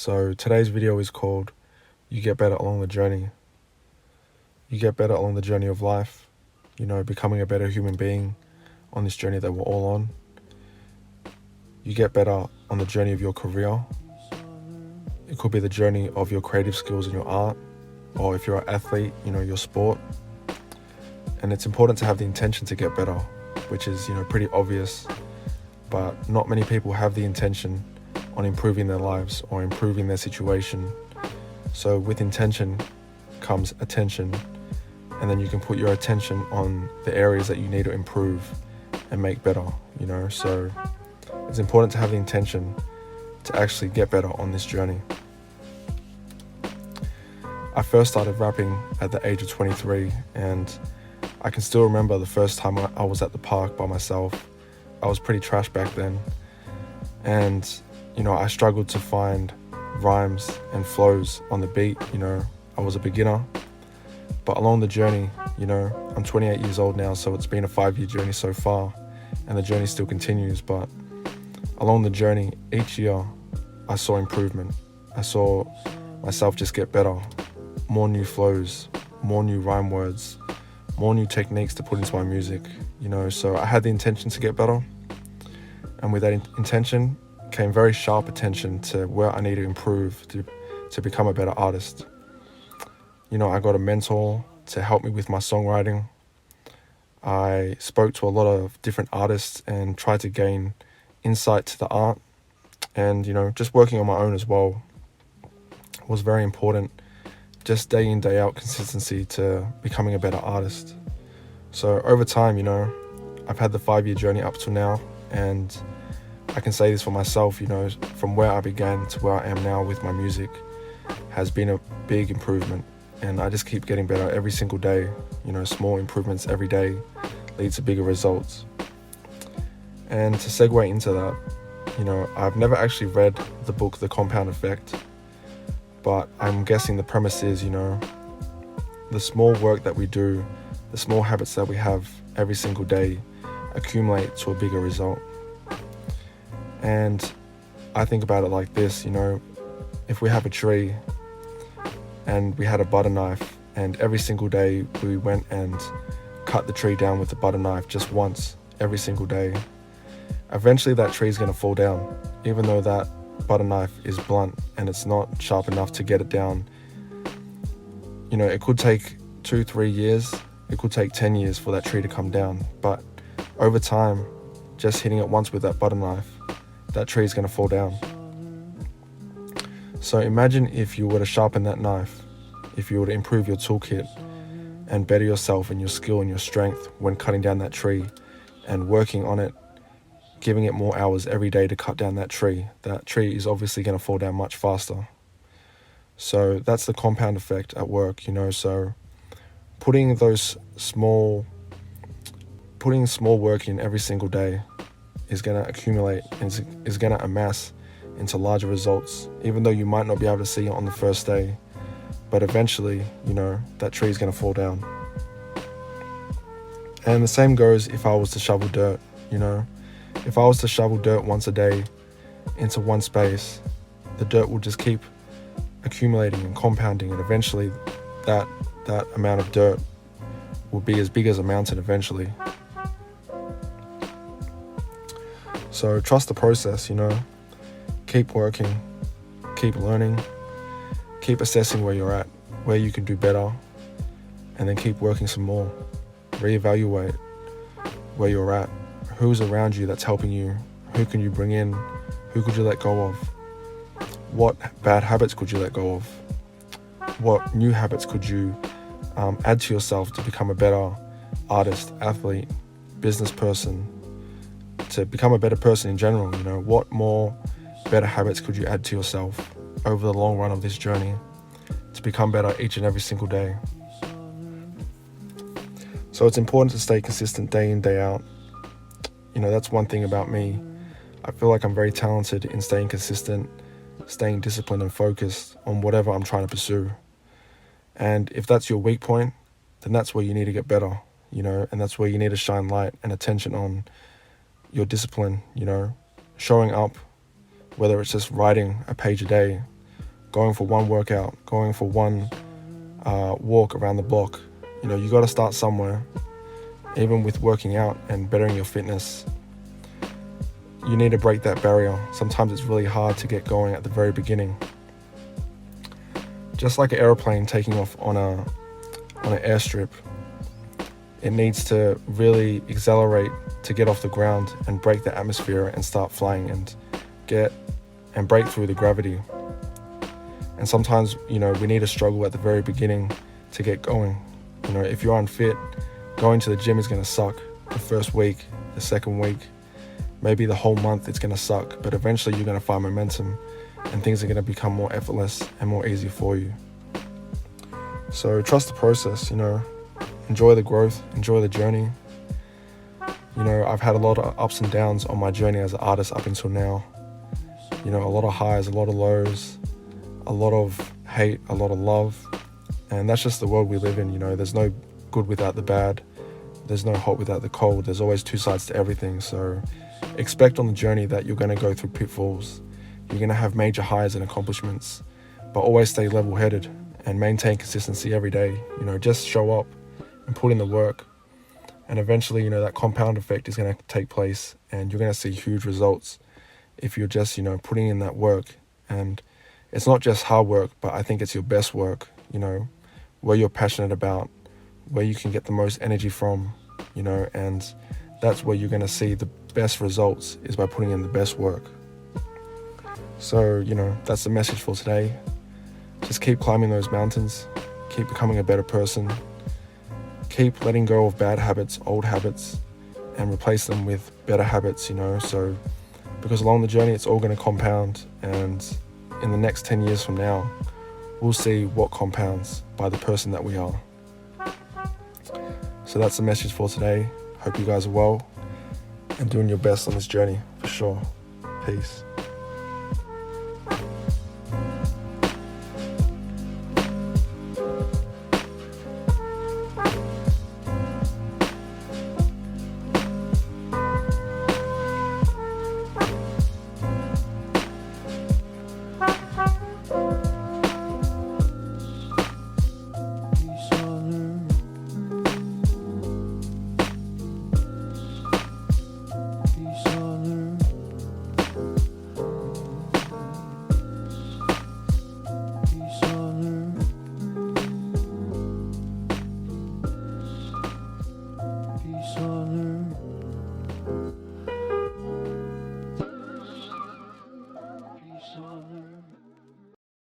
So today's video is called You Get Better Along the Journey. You get better along the journey of life, becoming a better human being on this journey that we're all on. You get better on the journey of your career. It could be the journey of your creative skills in your art, or if you're an athlete, your sport. And it's important to have the intention to get better, which is, pretty obvious, but not many people have the intention on improving their lives or improving their situation. So with intention comes attention, and then you can put your attention on the areas that you need to improve and make better, so it's important to have the intention to actually get better on this journey. I first started rapping at the age of 23, and I can still remember the first time I was at the park by myself. I was pretty trash back then, and I struggled to find rhymes and flows on the beat. I was a beginner, but along the journey, I'm 28 years old now, so it's been a 5-year journey so far, and the journey still continues. But along the journey, each year, I saw improvement. I saw myself just get better, more new flows, more new rhyme words, more new techniques to put into my music, so I had the intention to get better, and with that intention came very sharp attention to where I need to improve to become a better artist. I got a mentor to help me with my songwriting. I spoke to a lot of different artists and tried to gain insight to the art, and just working on my own as well was very important. Just day in, day out consistency to becoming a better artist. So over time, I've had the 5-year journey up to now, and I can say this for myself, from where I began to where I am now with my music has been a big improvement, and I just keep getting better every single day. Small improvements every day lead to bigger results. And to segue into that, I've never actually read the book The Compound Effect, but I'm guessing the premise is, the small work that we do, the small habits that we have every single day accumulate to a bigger result. And I think about it like this, if we have a tree and we had a butter knife, and every single day we went and cut the tree down with the butter knife just once, every single day, eventually that tree is going to fall down, even though that butter knife is blunt and it's not sharp enough to get it down. It could take 2-3 years, it could take 10 years for that tree to come down, but over time, just hitting it once with that butter knife, that tree is going to fall down. So imagine if you were to sharpen that knife, if you were to improve your toolkit and better yourself and your skill and your strength when cutting down that tree and working on it, giving it more hours every day to cut down that tree is obviously going to fall down much faster. So that's the compound effect at work, so putting small work in every single day is going to accumulate and is going to amass into larger results, even though you might not be able to see it on the first day, but eventually, that tree is going to fall down. And the same goes if I was to shovel dirt, if I was to shovel dirt once a day into one space, the dirt will just keep accumulating and compounding, and eventually that amount of dirt will be as big as a mountain eventually. So trust the process, keep working, keep learning, keep assessing where you're at, where you can do better, and then keep working some more. Reevaluate where you're at, who's around you that's helping you, who can you bring in, who could you let go of, what bad habits could you let go of, what new habits could you add to yourself to become a better artist, athlete, business person, to become a better person in general. What more better habits could you add to yourself over the long run of this journey to become better each and every single day. So it's important to stay consistent day in, day out. That's one thing about me. I feel like I'm very talented in staying consistent, staying disciplined and focused on whatever I'm trying to pursue. And if that's your weak point, then that's where you need to get better, and that's where you need to shine light and attention on your discipline, showing up, whether it's just writing a page a day, going for one workout, going for one walk around the block. You got to start somewhere. Even with working out and bettering your fitness, you need to break that barrier. Sometimes it's really hard to get going at the very beginning. Just like an aeroplane taking off on an airstrip, it needs to really accelerate to get off the ground and break the atmosphere and start flying and break through the gravity. And sometimes, we need to struggle at the very beginning to get going. If you're unfit, going to the gym is going to suck the first week, the second week, maybe the whole month it's going to suck, but eventually you're going to find momentum and things are going to become more effortless and more easy for you. So trust the process, enjoy the growth, enjoy the journey. I've had a lot of ups and downs on my journey as an artist up until now. A lot of highs, a lot of lows, a lot of hate, a lot of love. And that's just the world we live in, there's no good without the bad. There's no hot without the cold. There's always two sides to everything. So expect on the journey that you're going to go through pitfalls. You're going to have major highs and accomplishments, but always stay level-headed and maintain consistency every day. Just show up and put in the work. And eventually, that compound effect is going to take place and you're going to see huge results if you're just, putting in that work. And it's not just hard work, but I think it's your best work, where you're passionate about, where you can get the most energy from, and that's where you're going to see the best results is by putting in the best work. So, that's the message for today. Just keep climbing those mountains, keep becoming a better person, keep letting go of bad habits, old habits, and replace them with better habits, so because along the journey it's all going to compound, and in the next 10 years from now, we'll see what compounds by the person that we are. So that's the message for today. Hope you guys are well and doing your best on this journey for sure. Peace.